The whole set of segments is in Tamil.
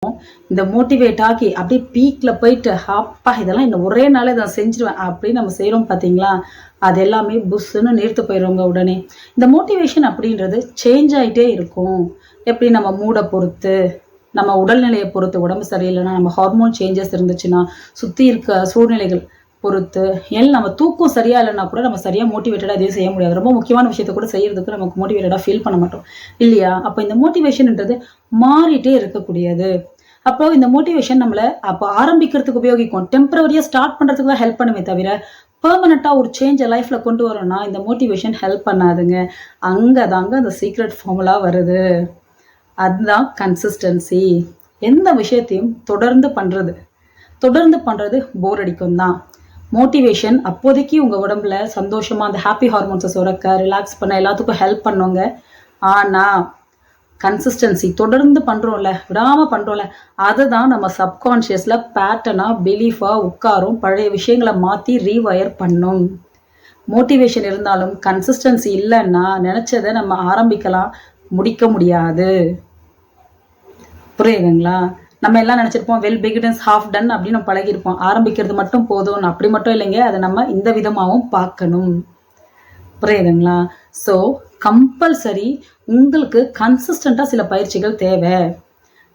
இந்த மோட்டிவேட் ஆகி அப்படியே பீக்ல போயிட்டு அப்பா இதெல்லாம் இந்த ஒரே நாளே நான் செஞ்சிருவேன் அப்படின்னு நம்ம செய்யறோம் பாத்தீங்களா, அது எல்லாமே புஷ்ன்னு நீர்த்து போயிடுவோங்க உடனே. இந்த மோட்டிவேஷன் அப்படின்றது சேஞ்ச் ஆயிட்டே இருக்கும். எப்படி நம்ம மூட பொறுத்து, நம்ம உடல்நிலையை பொறுத்து, உடம்பு சரியில்லைன்னா, நம்ம ஹார்மோன் சேஞ்சஸ் இருந்துச்சுன்னா, சுத்தி இருக்க சூழ்நிலைகள் பொறுத்து, நம்ம தூக்கம் சரியா இல்லைன்னா கூட நம்ம சரியா மோட்டிவேட்டடா எதையும் செய்ய முடியாது. ரொம்ப முக்கியமான விஷயத்த கூட செய்யறதுக்கு நமக்கு மோட்டிவேட்டடா ஃபீல் பண்ண மாட்டோம் இல்லையா? அப்ப இந்த மோட்டிவேஷன்ன்றது மாறிட்டே இருக்கக்கூடியது. அப்போ இந்த மோட்டிவேஷன் நம்மள அப்ப ஆரம்பிக்கிறதுக்கு உபயோகிக்கும். டெம்பரவரியா ஸ்டார்ட் பண்றதுக்கு தான் ஹெல்ப் பண்ணுமே தவிர, பெர்மனண்டா ஒரு சேஞ்ச லைஃப்ல கொண்டு வரணும்னா இந்த மோட்டிவேஷன் ஹெல்ப் பண்ணாதுங்க. அங்கதாங்க அந்த சீக்ரெட் ஃபார்முலா வருது. அதுதான் கன்சிஸ்டன்சி. எந்த விஷயத்தையும் தொடர்ந்து பண்றது போர் அடிக்கும் தான். மோட்டிவேஷன் அப்போதைக்கு உங்க உடம்புல சந்தோஷமா அந்த ஹாப்பி ஹார்மோன்ஸை சுரக்க, ரிலாக்ஸ் பண்ண எல்லாத்துக்கும் ஹெல்ப் பண்ணுங்க. ஆனா கன்சிஸ்டன்சி தொடர்ந்து பண்றோம்ல, விடாம பண்றோம்ல, அதுதான் நம்ம சப்கான்ஷியஸ்ல பேட்டர்னா பிலீஃபா உட்காரும், பழைய விஷயங்களை மாத்தி ரீவயர் பண்ணும். மோட்டிவேஷன் இருந்தாலும் கன்சிஸ்டன்சி இல்லைன்னா நினைச்சதை நம்ம ஆரம்பிக்கலாம், முடிக்க முடியாது. புரியுதுங்களா? நம்ம எல்லாம் நினைச்சிருப்போம் வெல் பிகினர்ஸ் ஹாஃப் டன் அப்படின்னு நம்ம பழகிருப்போம். ஆரம்பிக்கிறது மட்டும் போதும், அப்படி மட்டும் இல்லைங்க. அதை நம்ம இந்த விதமாகவும் பார்க்கணும். புரியுதுங்களா? ஸோ கம்பல்சரி உங்களுக்கு கன்சிஸ்டண்டா சில பயிற்சிகள் தேவை.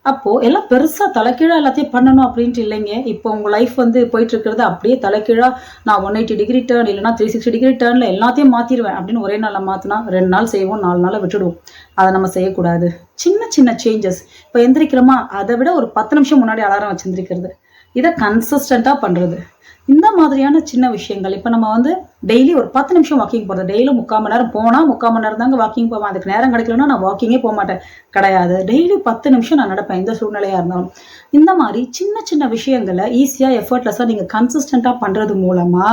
அப்போ எல்லாம் பெருசா தலைகீழா எல்லாத்தையும் பண்ணணும் அப்படின்ட்டு இல்லைங்க. இப்போ உங்க லைஃப் போயிட்டு இருக்கிறது அப்படியே தலைகீழா நான் 180 டிகிரி டேர்ன் இல்லைன்னா 360 டிகிரி டேர்ன்ல எல்லாத்தையும் மாத்திடுவேன் அப்படின்னு ஒரே நாள்ல மாத்தினா 2 நாள் செய்வோம், 4 நாளை விட்டுடுவோம். அதை நம்ம செய்யக்கூடாது. சின்ன சின்ன சேஞ்சஸ். இப்போ எந்திரிக்கிறோமா, அதை விட ஒரு 10 நிமிஷம் முன்னாடி அலாரம் வச்சு எந்திரிக்கிறது, இதை கன்சிஸ்டண்டா பண்றது. இந்த மாதிரியான சின்ன விஷயங்கள். இப்போ நம்ம டெய்லி ஒரு 10 நிமிஷம் வாக்கிங் போகிறது. டெய்லியும் 3/4 மணி நேரம் போனா 3/4 மணி நேரம் தாங்க வாக்கிங் போவேன். அதுக்கு நேரம் கிடைக்கலன்னா நான் வாக்கிங்கே போக மாட்டேன். கிடையாது. டெய்லி 10 நிமிஷம் நான் நடப்பேன், எந்த சூழ்நிலையா இருந்தாலும். இந்த மாதிரி சின்ன சின்ன விஷயங்களை ஈஸியா எஃபர்ட்லெஸ்ஸா நீங்க கன்சிஸ்டண்டா பண்றது மூலமா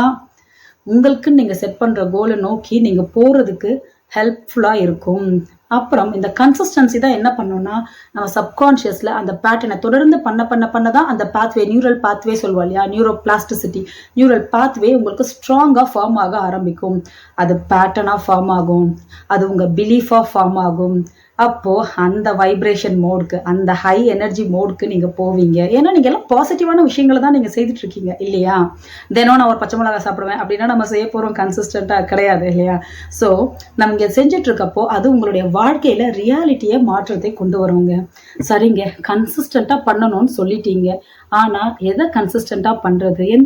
உங்களுக்கு நீங்க செட் பண்ற கோலை நோக்கி நீங்க போறதுக்கு ஹெல்ப்ஃபுல்லா இருக்கும். அப்புறம் இந்த கன்சிஸ்டன்சி தான் என்ன பண்ணோம்னா, நம்ம சப்கான்ஷியஸ்ல அந்த பேட்டர்னை தொடர்ந்து பண்ணதான் அந்த பாத்வே, நியூரல் பாத்வே சொல்லுவோம் இல்லையா, நியூரோ பிளாஸ்டிசிட்டி, நியூரல் பாத்வே உங்களுக்கு ஸ்ட்ராங்கா ஃபார்ம் ஆக ஆரம்பிக்கும். அது பேட்டர்னா ஃபார்ம் ஆகும், அது உங்க பிலீஃபா ஃபார்ம் ஆகும். அப்போ அந்த வைப்ரேஷன் மோடுக்கு, அந்த ஹை எனர்ஜி மோடுக்கு நீங்க போவீங்க. ஏன்னா நீங்க எல்லாம் பாசிட்டிவான விஷயங்களை தான் நீங்க செய்துட்டு இருக்கீங்க இல்லையா? தினம் நான் ஒரு பச்சை மிளகாய் சாப்பிடுவேன் அப்படின்னா நம்ம செய்ய போறோம் கன்சிஸ்டண்டா கிடையாது இல்லையா? ஸோ நம்ம இங்க செஞ்சுட்டு இருக்கப்போ அது உங்களுடைய வாழ்க்கையில ரியாலிட்டியை மாற்றத்தை கொண்டு வருவாங்க. சரிங்க, கன்சிஸ்டண்டா பண்ணணும்னு சொல்லிட்டீங்க. ஆனா எதை கன்சிஸ்டண்டா பண்றது, எந்த